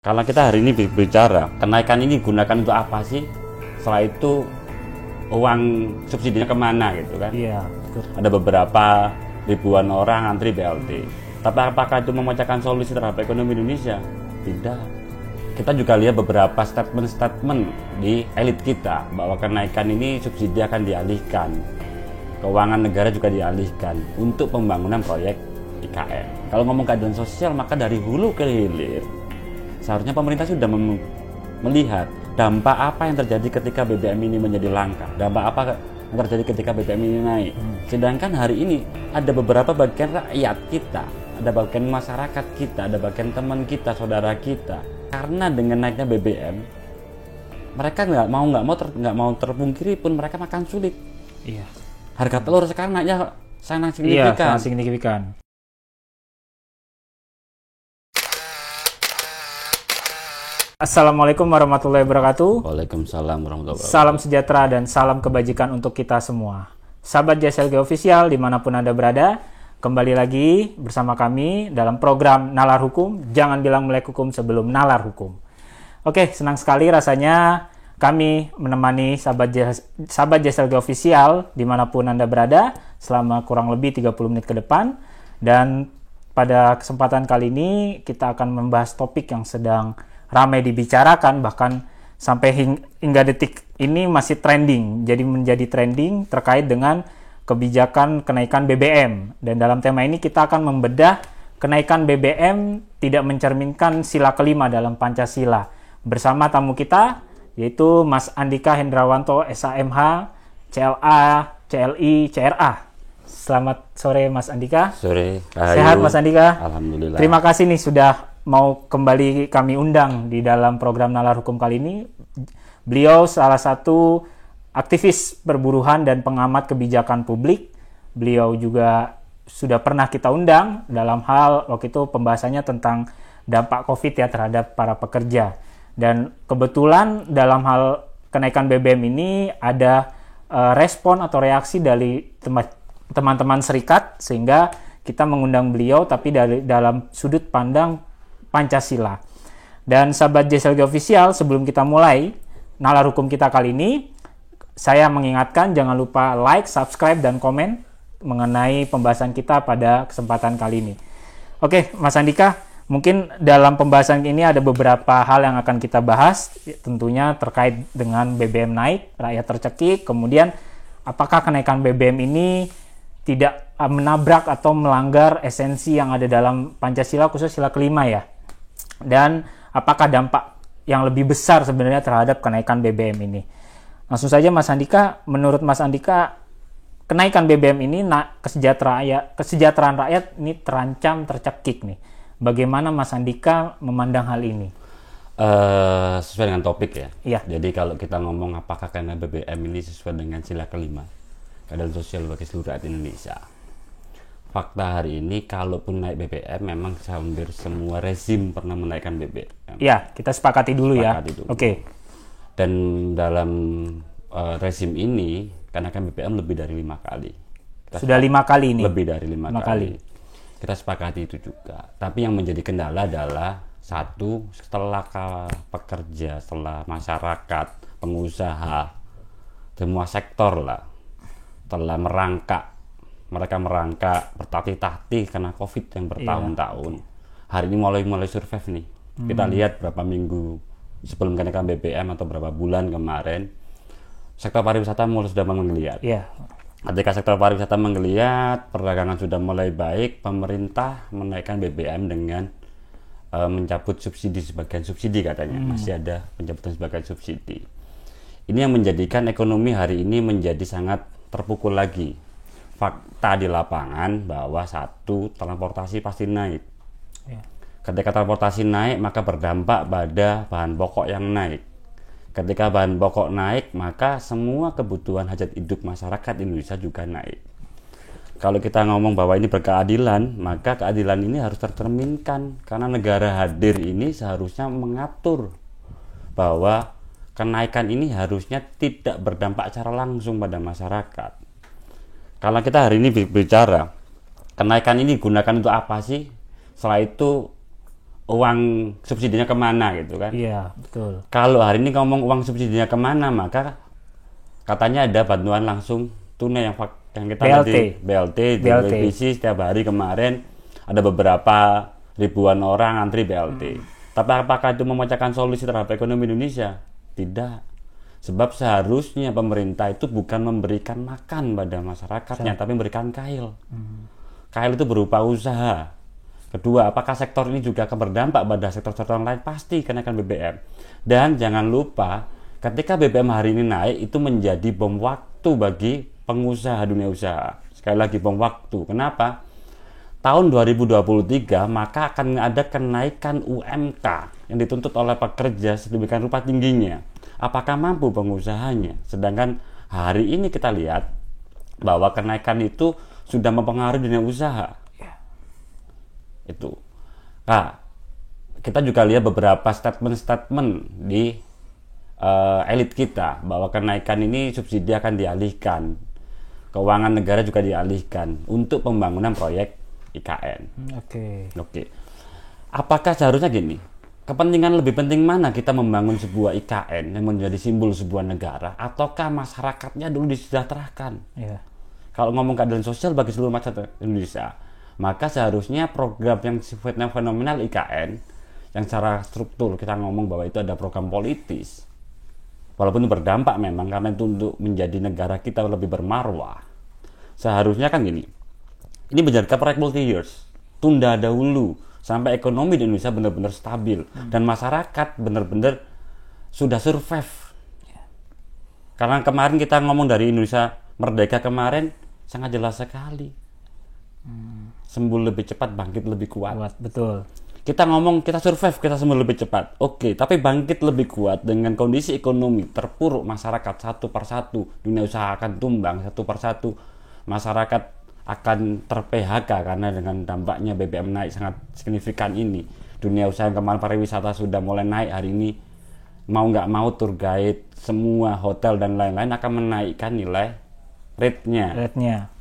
Kalau kita hari ini bicara, kenaikan ini gunakan untuk apa sih? Setelah itu uang subsidinya kemana gitu kan? Iya, betul. Ada beberapa ribuan orang antri BLT. Tapi apakah itu memecahkan solusi terhadap ekonomi Indonesia? Tidak. Kita juga lihat beberapa statement-statement di elit kita bahwa kenaikan ini subsidi akan dialihkan. Keuangan negara juga dialihkan untuk pembangunan proyek IKN. Kalau ngomong keadilan sosial, maka dari hulu ke hilir seharusnya pemerintah sudah melihat dampak apa yang terjadi ketika BBM ini menjadi langka, dampak apa yang terjadi ketika BBM ini naik. Sedangkan hari ini ada beberapa bagian rakyat kita, ada bagian masyarakat kita, ada bagian teman kita, saudara kita. Karena dengan naiknya BBM, mereka nggak mau terpungkiri pun mereka makan sulit. Iya. Harga telur sekarang naiknya sangat Iya, signifikan. sangat signifikan. Assalamualaikum warahmatullahi wabarakatuh. Waalaikumsalam warahmatullahi wabarakatuh. Salam sejahtera dan salam kebajikan untuk kita semua. Sahabat JSLG Official dimanapun Anda berada, kembali lagi bersama kami dalam program Nalar Hukum. Jangan bilang melek hukum sebelum nalar hukum. Oke, senang sekali rasanya kami menemani sahabat JSLG Official dimanapun Anda berada selama kurang lebih 30 menit ke depan. Dan pada kesempatan kali ini kita akan membahas topik yang sedang ramai dibicarakan, bahkan sampai hingga detik ini masih trending. Jadi menjadi trending terkait dengan kebijakan kenaikan BBM. Dan dalam tema ini kita akan membedah kenaikan BBM tidak mencerminkan sila kelima dalam Pancasila. Bersama tamu kita yaitu Mas Andika Hendrawanto, SHMH, CLA, CLI, CRA. Selamat sore Mas Andika. Sore. Sehat Mas Andika? Alhamdulillah. Terima kasih nih sudah mau kembali kami undang di dalam program Nalar Hukum kali ini. Beliau salah satu aktivis perburuhan dan pengamat kebijakan publik. Beliau juga sudah pernah kita undang dalam hal waktu itu pembahasannya tentang dampak COVID ya terhadap para pekerja. Dan kebetulan dalam hal kenaikan BBM ini ada respon atau reaksi dari teman-teman serikat, sehingga kita mengundang beliau tapi dalam sudut pandang Pancasila. Dan sahabat JSLG Official, sebelum kita mulai nalar hukum kita kali ini, saya mengingatkan jangan lupa like, subscribe, dan komen mengenai pembahasan kita pada kesempatan kali ini. Oke, Mas Andika, mungkin dalam pembahasan ini ada beberapa hal yang akan kita bahas, tentunya terkait dengan BBM naik, rakyat tercekik, kemudian apakah kenaikan BBM ini tidak menabrak atau melanggar esensi yang ada dalam Pancasila, khusus sila kelima ya. Dan apakah dampak yang lebih besar sebenarnya terhadap kenaikan BBM ini. Langsung saja Mas Andika, menurut Mas Andika, kenaikan BBM ini kesejahteraan rakyat ini terancam tercekik nih. Bagaimana Mas Andika memandang hal ini? Sesuai dengan topik ya. Iya. Jadi kalau kita ngomong apakah karena BBM ini sesuai dengan sila kelima, keadilan sosial bagi seluruh rakyat Indonesia. Fakta hari ini, kalaupun naik BBM, memang hampir semua rezim pernah menaikkan BBM. Ya, kita sepakati dulu ya. Oke. Dan dalam rezim ini, kenaikan BBM lebih dari 5 kali. Sudah 5 kali ini? Lebih dari 5 kali. Kita sepakati itu juga. Tapi yang menjadi kendala adalah, satu, setelah pekerja, setelah masyarakat, pengusaha, semua sektor lah, telah mereka merangkak bertatih-tatih karena COVID yang bertahun-tahun. Hari ini mulai survive nih. Kita lihat berapa minggu sebelum kenaikan BBM atau berapa bulan kemarin, sektor pariwisata mulai sudah menggeliat. Ketika sektor pariwisata menggeliat, perdagangan sudah mulai baik, pemerintah menaikkan BBM dengan mencabut subsidi, sebagian subsidi katanya. Masih ada pencabutan sebagian subsidi. Ini yang menjadikan ekonomi hari ini menjadi sangat terpukul lagi. Fakta di lapangan bahwa satu, transportasi pasti naik. Ketika transportasi naik, maka berdampak pada bahan pokok yang naik. Ketika bahan pokok naik, maka semua kebutuhan hajat hidup masyarakat Indonesia juga naik. Kalau kita ngomong bahwa ini berkeadilan, maka keadilan ini harus tercerminkan. Karena negara hadir ini seharusnya mengatur bahwa kenaikan ini harusnya tidak berdampak secara langsung pada masyarakat. Kalau kita hari ini bicara, kenaikan ini digunakan untuk apa sih? Setelah itu uang subsidinya kemana gitu kan. Iya, betul. Kalau hari ini ngomong uang subsidinya kemana, maka katanya ada bantuan langsung tunai yang kita lihat di BLT di televisi setiap hari kemarin ada beberapa ribuan orang antri BLT. Tapi apakah itu memecahkan solusi terhadap ekonomi Indonesia? Tidak. Sebab seharusnya pemerintah itu bukan memberikan makan pada masyarakatnya, tapi memberikan kail. Kail itu berupa usaha. Kedua, apakah sektor ini juga akan berdampak pada sektor-sektor lain? Pasti kenaikan BBM. Dan jangan lupa, ketika BBM hari ini naik, itu menjadi bom waktu bagi pengusaha dunia usaha. Sekali lagi bom waktu. Kenapa? Tahun 2023 maka akan ada kenaikan UMK yang dituntut oleh pekerja sedemikian rupa tingginya. Apakah mampu pengusahanya? Sedangkan hari ini kita lihat bahwa kenaikan itu sudah mempengaruhi dunia usaha. Itu. Nah, kita juga lihat beberapa statement-statement di elit kita bahwa kenaikan ini subsidi akan dialihkan. Keuangan negara juga dialihkan untuk pembangunan proyek IKN. Oke. Apakah seharusnya gini? Kepentingan lebih penting mana kita membangun sebuah IKN yang menjadi simbol sebuah negara, ataukah masyarakatnya dulu disejahterakan? Kalau ngomong keadilan sosial bagi seluruh masyarakat Indonesia, maka seharusnya program yang sifatnya fenomenal IKN, yang secara struktur kita ngomong bahwa itu ada program politis, walaupun itu berdampak memang karena itu untuk menjadi negara kita lebih bermarwah. Seharusnya kan gini, ini menjadikan proyek multi years, tunda dahulu sampai ekonomi di Indonesia benar-benar stabil dan masyarakat benar-benar sudah survive. Karena kemarin kita ngomong dari Indonesia merdeka kemarin sangat jelas sekali. Sembuh lebih cepat, bangkit lebih kuat. Betul. Kita ngomong kita survive, kita sembuh lebih cepat. Oke, tapi bangkit lebih kuat dengan kondisi ekonomi terpuruk masyarakat satu persatu, dunia usaha akan tumbang satu persatu, masyarakat akan ter-PHK karena dengan dampaknya BBM naik sangat signifikan ini. Dunia usaha yang kemarin pariwisata sudah mulai naik, hari ini mau nggak mau tour guide, semua hotel dan lain-lain akan menaikkan nilai rate-nya.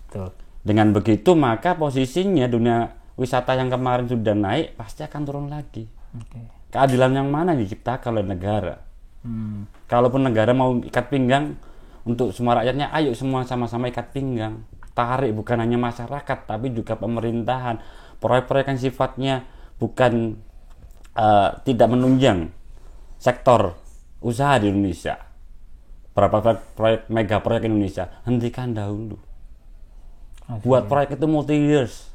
Betul. Dengan begitu maka posisinya dunia wisata yang kemarin sudah naik pasti akan turun lagi. Keadilan yang mana diciptakan oleh negara? Kalaupun negara mau ikat pinggang untuk semua rakyatnya, ayo semua sama-sama ikat pinggang. Tarik bukan hanya masyarakat tapi juga pemerintahan, proyek-proyek yang sifatnya bukan tidak menunjang sektor usaha di Indonesia. Berapa proyek mega proyek Indonesia hentikan dahulu. Buat proyek itu multi years.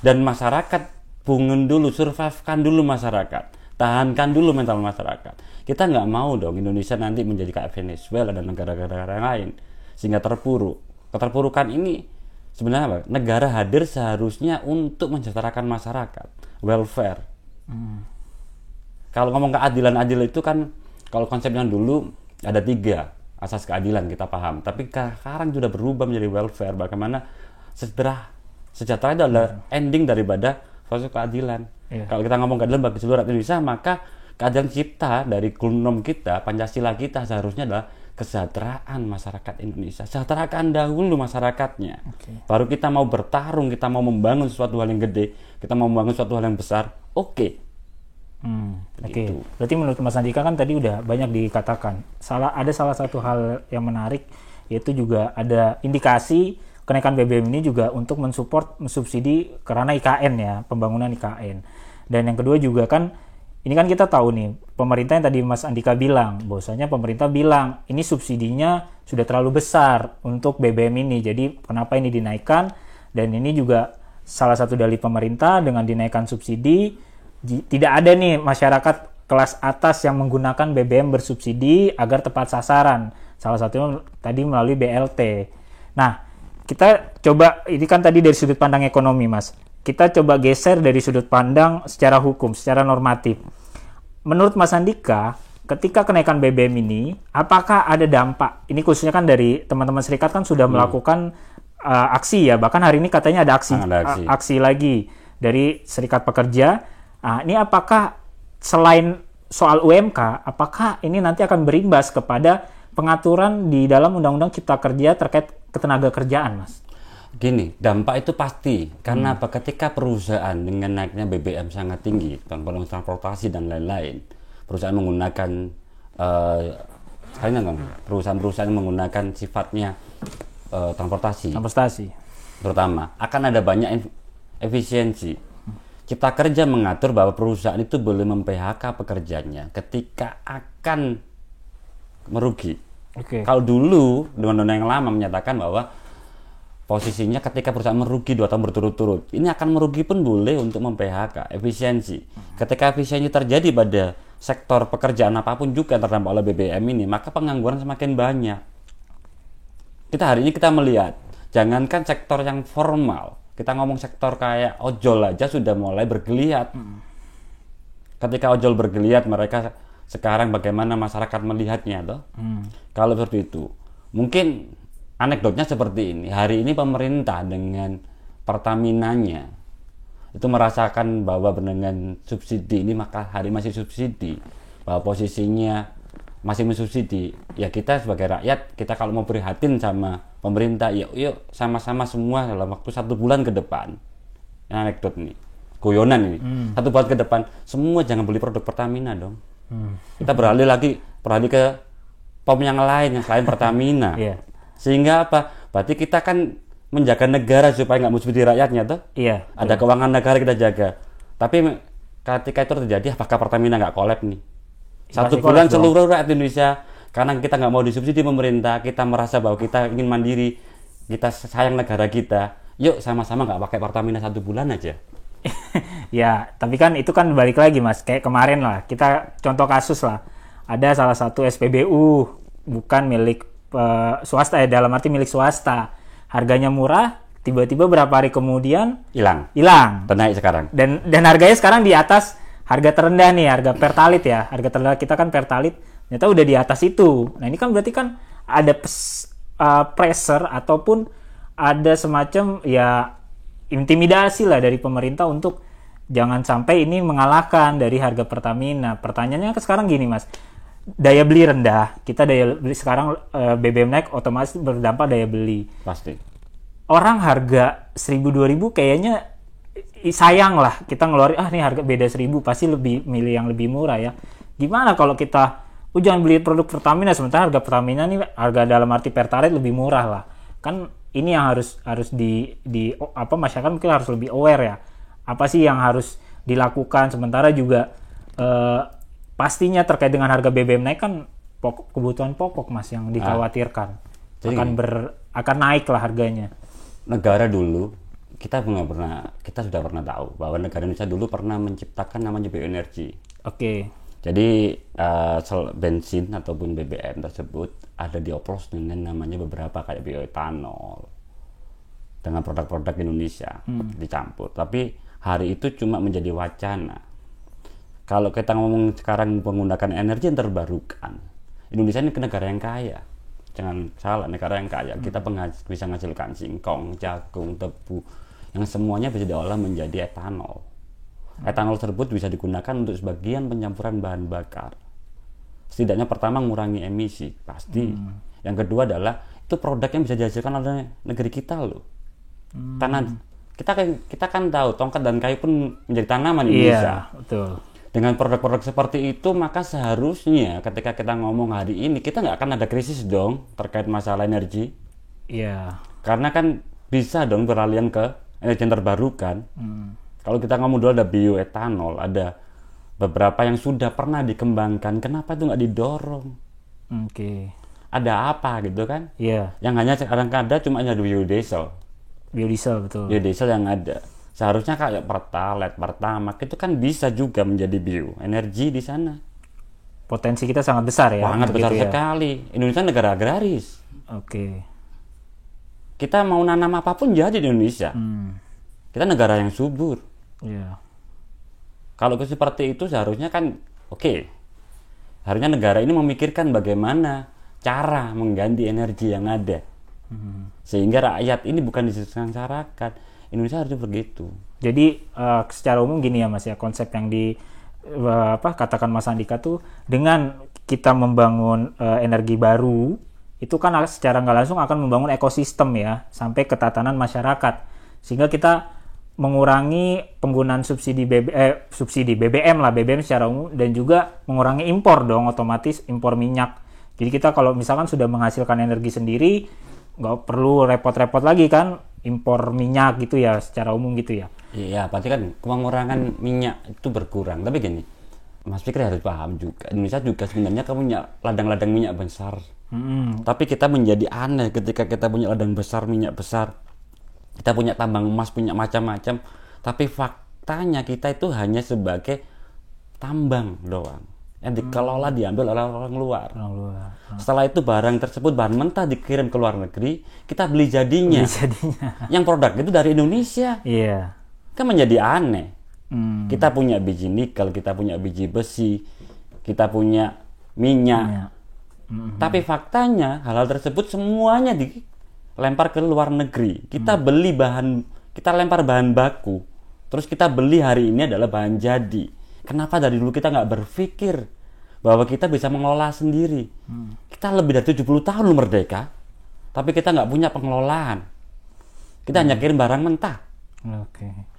Dan masyarakat bangun dulu, survivekan dulu masyarakat, tahankan dulu mental masyarakat. Kita nggak mau dong Indonesia nanti menjadi kayak Venezuela dan negara-negara lain sehingga terpuruk. Keterpurukan ini sebenarnya apa? Negara hadir seharusnya untuk mensejahterakan masyarakat, welfare. Kalau ngomong keadilan adil itu kan, kalau konsepnya dulu ada 3 asas keadilan kita paham, tapi sekarang sudah berubah menjadi welfare. Bagaimana sejahtera itu adalah ending daripada proses keadilan. Kalau kita ngomong keadilan bagi seluruh rakyat Indonesia, maka keadilan kita dari kulnom kita, Pancasila kita seharusnya adalah kesejahteraan masyarakat Indonesia. Sejahterakan dahulu masyarakatnya. Baru kita mau bertarung, kita mau membangun sesuatu hal yang gede, kita mau membangun sesuatu hal yang besar. Gitu. Berarti menurut Mas Andika kan tadi udah banyak dikatakan. Ada salah satu hal yang menarik, yaitu juga ada indikasi kenaikan BBM ini juga untuk mensubsidi karena IKN ya, pembangunan IKN. Dan yang kedua juga kan, ini kan kita tahu nih, pemerintah yang tadi Mas Andika bilang, bahwasanya pemerintah bilang ini subsidinya sudah terlalu besar untuk BBM ini, jadi kenapa ini dinaikkan? Dan ini juga salah satu dalih pemerintah dengan dinaikkan subsidi, tidak ada nih masyarakat kelas atas yang menggunakan BBM bersubsidi agar tepat sasaran. Salah satunya tadi melalui BLT. Nah, kita coba, ini kan tadi dari sudut pandang ekonomi, Mas. Kita coba geser dari sudut pandang secara hukum, secara normatif. Menurut Mas Andika, ketika kenaikan BBM ini, apakah ada dampak? Ini khususnya kan dari teman-teman serikat kan sudah melakukan aksi ya, bahkan hari ini katanya ada aksi lagi dari serikat pekerja. Nah, ini apakah selain soal UMK, apakah ini nanti akan berimbas kepada pengaturan di dalam Undang-Undang Cipta Kerja terkait ketenaga kerjaan, Mas? Gini, dampak itu pasti. Karena apa? Ketika perusahaan dengan naiknya BBM sangat tinggi, transportasi dan lain-lain, perusahaan menggunakan perusahaan-perusahaan menggunakan sifatnya transportasi terutama, akan ada banyak efisiensi. Cipta Kerja mengatur bahwa perusahaan itu boleh mem-PHK pekerjanya ketika akan merugi. Kalau dulu dengan undang yang lama menyatakan bahwa posisinya ketika perusahaan merugi 2 tahun berturut-turut, ini akan merugi pun boleh untuk mem-PHK. Efisiensi. Ketika efisiensi terjadi pada sektor pekerjaan apapun juga yang terdampak oleh BBM ini, maka pengangguran semakin banyak. Hari ini kita melihat, jangankan sektor yang formal, kita ngomong sektor kayak ojol aja sudah mulai bergeliat. Ketika ojol bergeliat, mereka sekarang bagaimana masyarakat melihatnya toh? Kalau seperti itu, mungkin anekdotnya seperti ini. Hari ini pemerintah dengan Pertaminanya itu merasakan bahwa dengan subsidi ini, maka hari masih subsidi, bahwa posisinya masih mensubsidi. Ya kita sebagai rakyat, kita kalau mau prihatin sama pemerintah, yuk sama-sama semua dalam waktu 1 bulan ke depan. Ini anekdot nih, guyonan ini. 1 bulan ke depan, semua jangan beli produk Pertamina dong. Kita beralih ke POM yang lain yang selain Pertamina. Sehingga apa? Berarti kita kan menjaga negara supaya nggak mensubsidi rakyatnya toh? Ada keuangan negara kita jaga. Tapi ketika itu terjadi, apakah Pertamina nggak collab nih? 1 bulan seluruh rakyat Indonesia, karena kita nggak mau disubsidi pemerintah, kita merasa bahwa kita ingin mandiri, kita sayang negara kita, yuk sama-sama nggak pakai Pertamina 1 bulan aja. Ya, tapi kan itu kan balik lagi Mas, kayak kemarin lah, kita contoh kasus lah, ada salah satu SPBU bukan milik swasta, dalam arti milik swasta, harganya murah, tiba-tiba berapa hari kemudian hilang, naik sekarang, dan harganya sekarang di atas harga terendah nih, harga Pertalite ya, harga terendah kita kan Pertalite, ternyata udah di atas itu. Nah ini kan berarti kan ada pressure ataupun ada semacam ya intimidasi lah dari pemerintah untuk jangan sampai ini mengalahkan dari harga Pertamina. Pertanyaannya sekarang gini Mas, daya beli rendah, kita daya beli sekarang BBM naik, otomatis berdampak daya beli. Pasti. Orang harga 1.000-2.000 kayaknya sayang lah kita ngeluarin, nih harga beda 1.000, pasti lebih milih yang lebih murah ya. Gimana kalau kita jangan beli produk Pertamina, sementara harga Pertamina nih, harga dalam arti Pertalite lebih murah lah. Kan ini yang harus masyarakat mungkin harus lebih aware ya. Apa sih yang harus dilakukan, sementara juga pastinya terkait dengan harga BBM naik kan kebutuhan pokok Mas yang dikhawatirkan. Akan naik lah harganya. Negara dulu kita sudah pernah tahu bahwa negara Indonesia dulu pernah menciptakan namanya bioenergi. Jadi bensin ataupun BBM tersebut ada dioplos dengan namanya beberapa kayak bioetanol dengan produk-produk Indonesia dicampur. Tapi hari itu cuma menjadi wacana. Kalau kita ngomong sekarang menggunakan energi yang terbarukan, Indonesia ini negara yang kaya. Jangan salah, negara yang kaya. Kita bisa menghasilkan singkong, jagung, tebu, yang semuanya bisa diolah menjadi etanol. Etanol tersebut bisa digunakan untuk sebagian pencampuran bahan bakar. Setidaknya pertama mengurangi emisi, pasti. Yang kedua adalah itu produk yang bisa dihasilkan oleh negeri kita loh. Kita kan tahu tongkat dan kayu pun menjadi tanaman di Indonesia. Betul. Dengan produk-produk seperti itu, maka seharusnya ketika kita ngomong hari ini, kita nggak akan ada krisis dong terkait masalah energi. Karena kan bisa dong beralihan ke energi yang terbarukan. Kalau kita ngomong dulu ada bioetanol, ada beberapa yang sudah pernah dikembangkan, kenapa itu nggak didorong? Ada apa gitu kan? Yang hanya sekarang ada cuma ada biodiesel. Betul. Biodiesel yang ada. Seharusnya kayak Pertalite, Pertamax itu kan bisa juga menjadi bioenergi di sana. Potensi kita sangat besar ya. Sangat besar sekali. Indonesia negara agraris. Kita mau nanam apapun jadi di Indonesia. Kita negara yang subur. Kalau seperti itu seharusnya kan harusnya negara ini memikirkan bagaimana cara mengganti energi yang ada. Sehingga rakyat ini bukan disengsarakan. Indonesia harusnya begitu. Jadi secara umum gini ya Mas ya, konsep yang katakan Mas Andika tuh, dengan kita membangun energi baru itu kan secara nggak langsung akan membangun ekosistem ya, sampai ke tatanan masyarakat. Sehingga kita mengurangi penggunaan subsidi BBM lah, BBM secara umum, dan juga mengurangi impor dong, otomatis impor minyak. Jadi kita kalau misalkan sudah menghasilkan energi sendiri, nggak perlu repot-repot lagi kan impor minyak gitu ya, secara umum gitu ya. Iya, pasti kan pengurangan minyak itu berkurang. Tapi gini, Mas Fikri harus paham juga, Indonesia juga sebenarnya punya ladang-ladang minyak besar. Tapi kita menjadi aneh ketika kita punya ladang besar, minyak besar. Kita punya tambang emas, punya macam-macam. Tapi faktanya kita itu hanya sebagai tambang doang. Yang dikelola, diambil oleh orang luar. Setelah itu barang tersebut, bahan mentah dikirim ke luar negeri, kita beli jadinya. Yang produk itu dari Indonesia. Iya. Kan menjadi aneh. Kita punya biji nikel, kita punya biji besi, kita punya minyak. Tapi faktanya hal-hal tersebut semuanya dilempar ke luar negeri. Kita beli bahan, kita lempar bahan baku, terus kita beli hari ini adalah bahan jadi. Kenapa dari dulu kita nggak berpikir bahwa kita bisa mengelola sendiri? Kita lebih dari 70 tahun merdeka, tapi kita nggak punya pengelolaan. Kita hanya kirim barang mentah. Oke.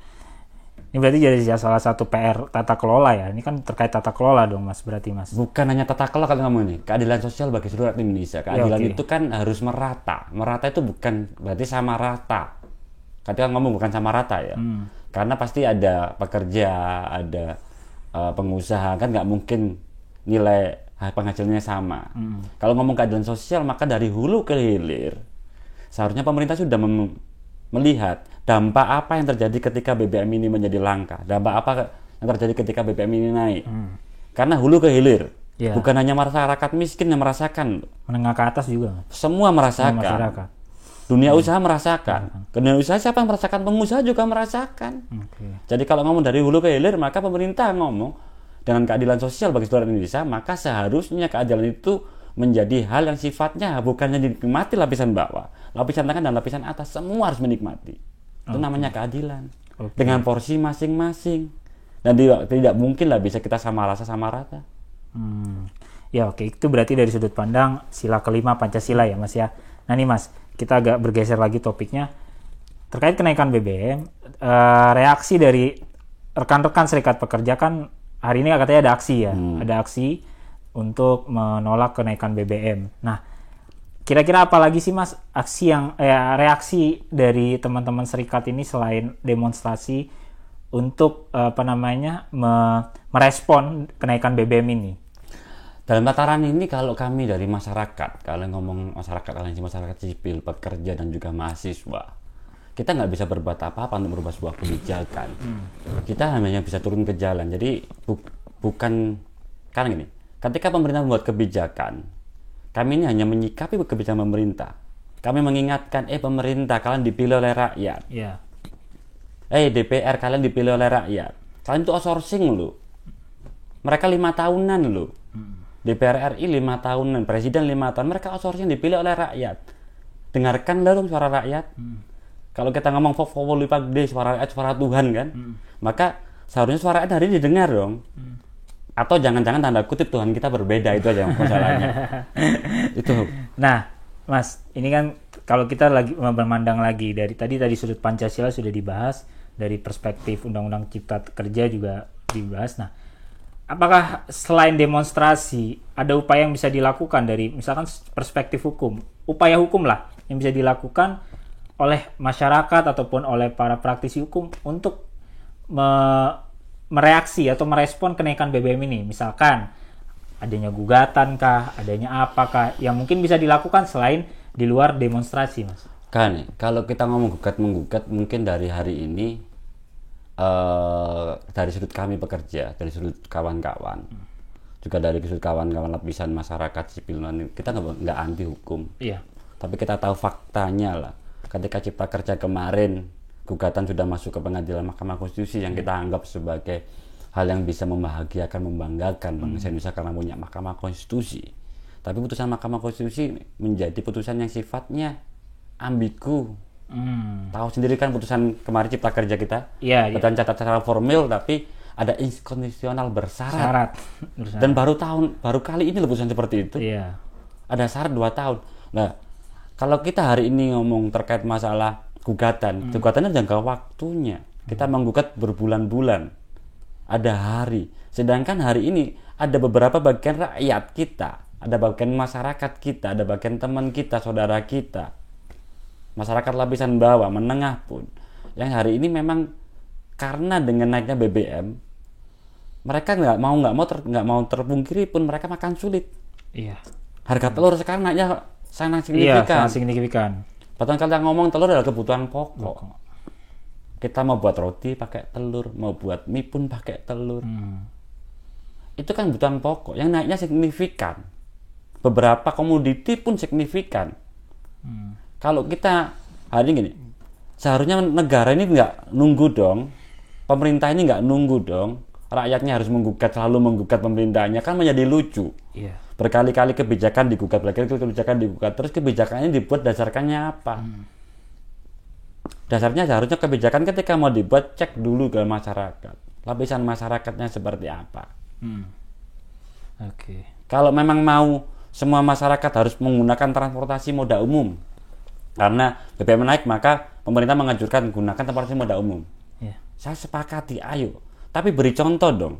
Ini berarti jadi salah satu PR tata kelola ya. Ini kan terkait tata kelola dong Mas, berarti Mas. Bukan hanya tata kelola kalau ngomong ini, keadilan sosial bagi seluruh rakyat Indonesia. Keadilan itu kan harus merata. Merata itu bukan berarti sama rata. Ketika ngomong bukan sama rata ya. Karena pasti ada pekerja, ada pengusaha, kan nggak mungkin nilai penghasilannya sama. Kalau ngomong keadilan sosial, maka dari hulu ke hilir seharusnya pemerintah sudah melihat dampak apa yang terjadi ketika BBM ini menjadi langka, dampak apa yang terjadi ketika BBM ini naik. Karena hulu ke hilir, bukan hanya masyarakat miskin yang merasakan, menengah ke atas juga. Semua merasakan. Dunia usaha merasakan. Dunia usaha siapa yang merasakan? Pengusaha juga merasakan. Jadi kalau ngomong dari hulu ke hilir, maka pemerintah ngomong dengan keadilan sosial bagi seluruh Indonesia, maka seharusnya keadilan itu menjadi hal yang sifatnya bukannya dinikmati lapisan bawah, lapisan tengah dan lapisan atas, semua harus menikmati. Itu namanya keadilan. Dengan porsi masing-masing. Dan tidak mungkin lah bisa kita sama rasa sama rata. Ya oke, itu berarti dari sudut pandang sila kelima Pancasila ya Mas ya. Nah nih Mas, kita agak bergeser lagi topiknya terkait kenaikan BBM. Reaksi dari rekan-rekan serikat pekerja kan hari ini katanya ada aksi ya, ada aksi untuk menolak kenaikan BBM. Nah, kira-kira apa lagi sih Mas aksi yang reaksi dari teman-teman serikat ini selain demonstrasi untuk merespon kenaikan BBM ini? Dalam tataran ini kalau kami dari masyarakat, kalau ngomong masyarakat sipil, pekerja dan juga mahasiswa, kita nggak bisa berbuat apa-apa untuk merubah sebuah kebijakan. Kita hanya bisa turun ke jalan. Jadi bukan karena gini, ketika pemerintah membuat kebijakan, kami ini hanya menyikapi kebijakan pemerintah. Kami mengingatkan, pemerintah kalian dipilih oleh rakyat. DPR kalian dipilih oleh rakyat. Kalian itu outsourcing loh. Mereka 5 tahunan loh. DPR RI 5 tahunan, Presiden 5 tahun. Mereka outsourcing dipilih oleh rakyat. Dengarkanlah dong suara rakyat. Kalau kita ngomong suara rakyat, suara Tuhan kan. Maka seharusnya suara rakyat hari ini didengar dong. Atau jangan-jangan tanda kutip Tuhan kita berbeda, itu aja masalahnya. Itu. Nah, Mas, ini kan kalau kita lagi memandang lagi dari tadi sudut Pancasila sudah dibahas, dari perspektif Undang-Undang Cipta Kerja juga dibahas. Nah, apakah selain demonstrasi ada upaya yang bisa dilakukan dari misalkan perspektif hukum, upaya hukum lah yang bisa dilakukan oleh masyarakat ataupun oleh para praktisi hukum untuk mereaksi atau merespon kenaikan BBM ini? Misalkan adanya gugatan kah, adanya apakah yang mungkin bisa dilakukan selain di luar demonstrasi, Mas? Kan, kalau kita ngomong gugat-menggugat, mungkin dari hari ini dari sudut kami pekerja, dari sudut kawan-kawan, juga dari sudut kawan-kawan lapisan masyarakat sipil, kita nggak anti hukum. Tapi kita tahu faktanya lah. Ketika Cipta Kerja kemarin, gugatan sudah masuk ke pengadilan Mahkamah Konstitusi yang kita anggap sebagai hal yang bisa membahagiakan, membanggakan bangsa Indonesia karena punya Mahkamah Konstitusi. Tapi putusan Mahkamah Konstitusi menjadi putusan yang sifatnya ambigu. Tahu sendiri kan putusan kemarin Cipta Kerja kita, bukan catat secara formil tapi ada inkonstitusional bersyarat. Dan baru kali ini putusan seperti itu. Ada syarat 2 tahun. Nah, kalau kita hari ini ngomong terkait masalah gugatan, gugatannya jangka waktunya. Kita menggugat berbulan-bulan, ada hari. Sedangkan hari ini ada beberapa bagian rakyat kita, ada bagian masyarakat kita, ada bagian teman kita, saudara kita, masyarakat lapisan bawah, menengah pun, yang hari ini memang karena dengan naiknya BBM, mereka nggak mau terpungkiri pun mereka makan sulit. Iya. Harga telur sekarang naiknya sangat Iya, signifikan. sangat signifikan. Bahkan kalau ngomong telur adalah kebutuhan pokok. Kita mau buat roti pakai telur, mau buat mie pun pakai telur. Itu kan kebutuhan pokok yang naiknya signifikan. Beberapa komoditi pun signifikan. Kalau kita hari ini gini, seharusnya negara ini nggak nunggu dong, pemerintah ini nggak nunggu dong, rakyatnya harus selalu menggugat pemerintahnya, kan menjadi lucu. Iya. Berkali-kali kebijakan digugat, terus kebijakan ini dibuat dasarkannya apa? Dasarnya seharusnya kebijakan ketika mau dibuat, cek dulu ke masyarakat, lapisan masyarakatnya seperti apa. Oke. Kalau memang mau semua masyarakat harus menggunakan transportasi moda umum, karena BBM naik maka pemerintah menganjurkan gunakan transportasi moda umum. Iya. Saya sepakati, ayo. Tapi beri contoh dong.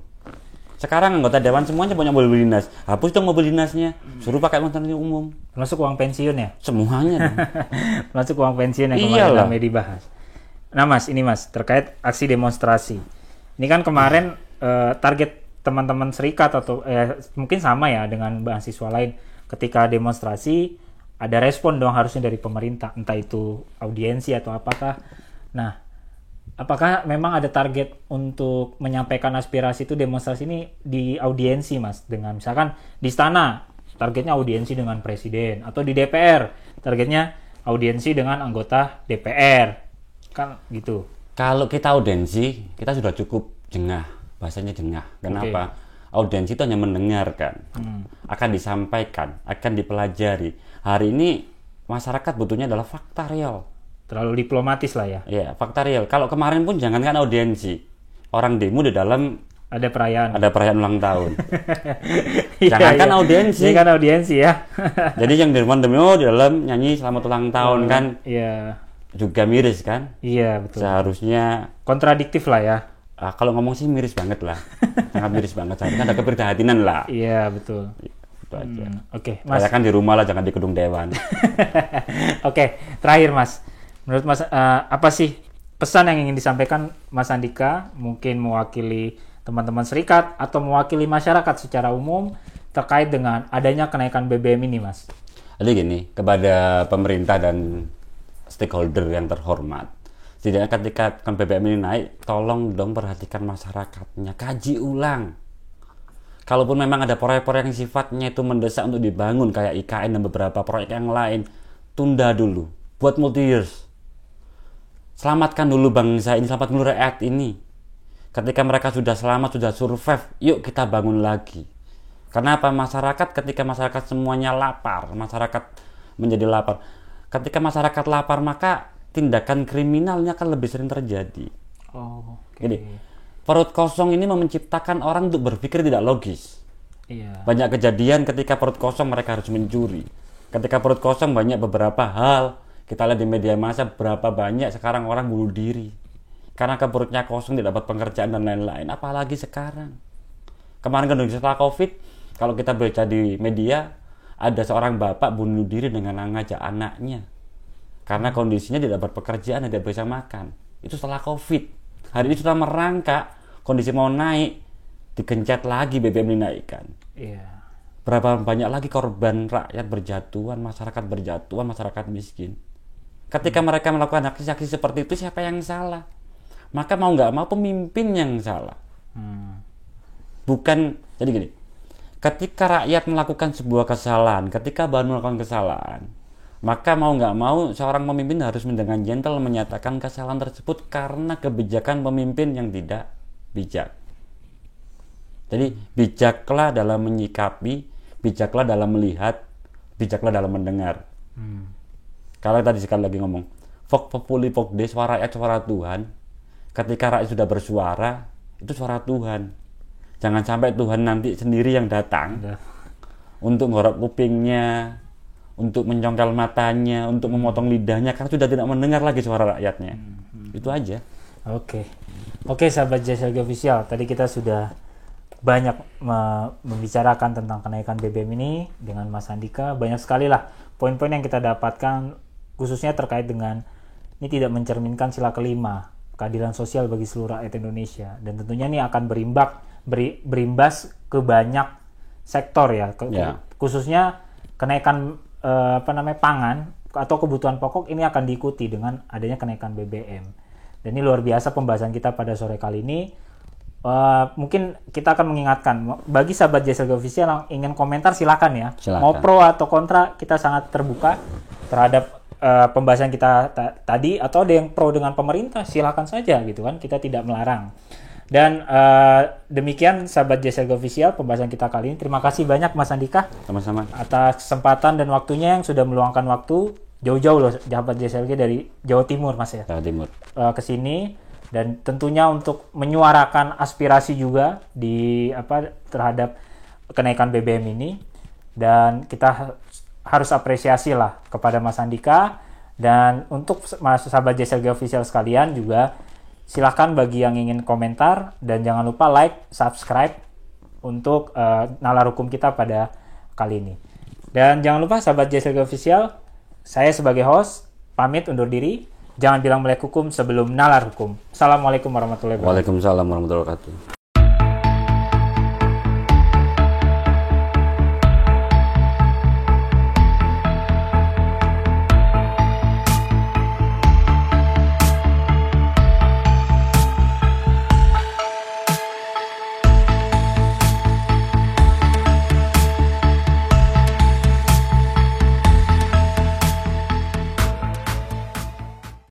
Sekarang anggota dewan semuanya punya mobil dinas. Hapus dong mobil dinasnya. Suruh pakai transportasi umum. Termasuk uang pensiun ya? Semuanya dong. Termasuk uang pensiun yang kemarin Iyalah. ramai dibahas. Nah Mas, ini Mas, terkait aksi demonstrasi. Ini kan kemarin target teman-teman serikat atau mungkin sama ya dengan mahasiswa lain. Ketika demonstrasi, ada respon dong harusnya dari pemerintah. Entah itu audiensi atau apakah. Nah, apakah memang ada target untuk menyampaikan aspirasi itu demonstrasi ini di audiensi Mas? Dengan misalkan di istana targetnya audiensi dengan presiden, atau di DPR targetnya audiensi dengan anggota DPR, kan gitu. Kalau kita audiensi, kita sudah cukup jengah, bahasanya jengah. Kenapa? Audiensi itu hanya mendengarkan, akan disampaikan, akan dipelajari. Hari ini masyarakat butuhnya adalah fakta real. Terlalu diplomatis lah ya. Ya, fakta real. Kalau kemarin pun jangankan audiensi, orang demo di dalam Ada perayaan. ada perayaan ulang tahun. Iya, Jangankan iya. audiensi. Ini kan audiensi ya. Jadi yang demo di dalam nyanyi selamat ulang tahun kan Iya. juga miris kan? Iya, betul. Seharusnya Kontradiktif lah ya. kalau ngomong sih miris banget lah. Sangat miris banget. Seharusnya ada keprihatinan lah. Iya, betul. Itu aja. Oke, Mas. Saya kan di rumah lah, jangan di gedung dewan. Oke, terakhir Mas. Menurut Mas, apa sih pesan yang ingin disampaikan Mas Andika, mungkin mewakili teman-teman serikat atau mewakili masyarakat secara umum terkait dengan adanya kenaikan BBM ini, Mas? Jadi gini, kepada pemerintah dan stakeholder yang terhormat, setidaknya ketika BBM ini naik, tolong dong perhatikan masyarakatnya, kaji ulang. Kalaupun memang ada proyek-proyek yang sifatnya itu mendesak untuk dibangun kayak IKN dan beberapa proyek yang lain, tunda dulu, buat multi years. Selamatkan dulu bangsa ini, selamatkan dulu rakyat ini. Ketika mereka sudah selamat, sudah survive, yuk kita bangun lagi. Kenapa? Ketika masyarakat semuanya lapar, masyarakat menjadi lapar. Ketika masyarakat lapar, maka tindakan kriminalnya akan lebih sering terjadi. Oh, oke. Jadi, perut kosong ini menciptakan orang untuk berpikir tidak logis. Iya. Banyak kejadian ketika perut kosong mereka harus mencuri. Ketika perut kosong banyak beberapa hal. Kita lihat di media massa berapa banyak sekarang orang bunuh diri. Karena ke perutnya kosong, tidak dapat pekerjaan dan lain-lain. Apalagi sekarang. Kemarin setelah COVID, kalau kita baca di media, ada seorang bapak bunuh diri dengan mengajak anaknya. Karena kondisinya tidak dapat pekerjaan dan tidak bisa makan. Itu setelah COVID. Hari ini sudah merangkak, kondisi mau naik, digencet lagi BBM dinaikkan. Iya. Berapa banyak lagi korban rakyat berjatuhan, masyarakat miskin. Ketika mereka melakukan aksi-aksi seperti itu, siapa yang salah? Maka mau nggak mau pemimpin yang salah. Bukan, jadi gini, ketika rakyat melakukan sebuah kesalahan, ketika baru melakukan kesalahan, maka mau nggak mau seorang pemimpin harus dengan gentle menyatakan kesalahan tersebut karena kebijakan pemimpin yang tidak bijak. Jadi bijaklah dalam menyikapi, bijaklah dalam melihat, bijaklah dalam mendengar. Kalau tadi sekali lagi ngomong, Vox populi vox Dei, suara rakyat suara Tuhan. Ketika rakyat sudah bersuara, itu suara Tuhan. Jangan sampai Tuhan nanti sendiri yang datang untuk ngorok kupingnya, untuk mencongkel matanya, untuk memotong lidahnya karena sudah tidak mendengar lagi suara rakyatnya. Itu aja. Oke. Oke, sahabat JSLG Official, tadi kita sudah banyak membicarakan tentang kenaikan BBM ini dengan Mas Andika. Banyak sekali lah poin-poin yang kita dapatkan, khususnya terkait dengan ini tidak mencerminkan sila kelima, keadilan sosial bagi seluruh rakyat Indonesia. Dan tentunya ini akan berimbas ke banyak sektor ya, khususnya kenaikan pangan atau kebutuhan pokok ini akan diikuti dengan adanya kenaikan BBM. Dan ini luar biasa pembahasan kita pada sore kali ini. Mungkin kita akan mengingatkan bagi sahabat JSLG Official yang ingin komentar silakan ya. Mau pro atau kontra, kita sangat terbuka terhadap pembahasan kita tadi, atau ada yang pro dengan pemerintah silakan saja gitu kan, kita tidak melarang. Dan demikian sahabat JSLG Official pembahasan kita kali ini. Terima kasih banyak Mas Andika. Sama-sama. Atas kesempatan dan waktunya yang sudah meluangkan waktu jauh-jauh loh sahabat JSLG dari Jawa Timur Mas ya. Jawa Timur. Ke sini dan tentunya untuk menyuarakan aspirasi juga di terhadap kenaikan BBM ini. Dan kita harus apresiasi lah kepada Mas Andika. Dan untuk sahabat JSLG Official sekalian juga silahkan bagi yang ingin komentar, dan jangan lupa like, subscribe untuk nalar hukum kita pada kali ini. Dan jangan lupa sahabat JSLG Official, saya sebagai host pamit undur diri. Jangan bilang melek hukum sebelum nalar hukum. Assalamualaikum warahmatullahi wabarakatuh. Waalaikumsalam warahmatullahi wabarakatuh.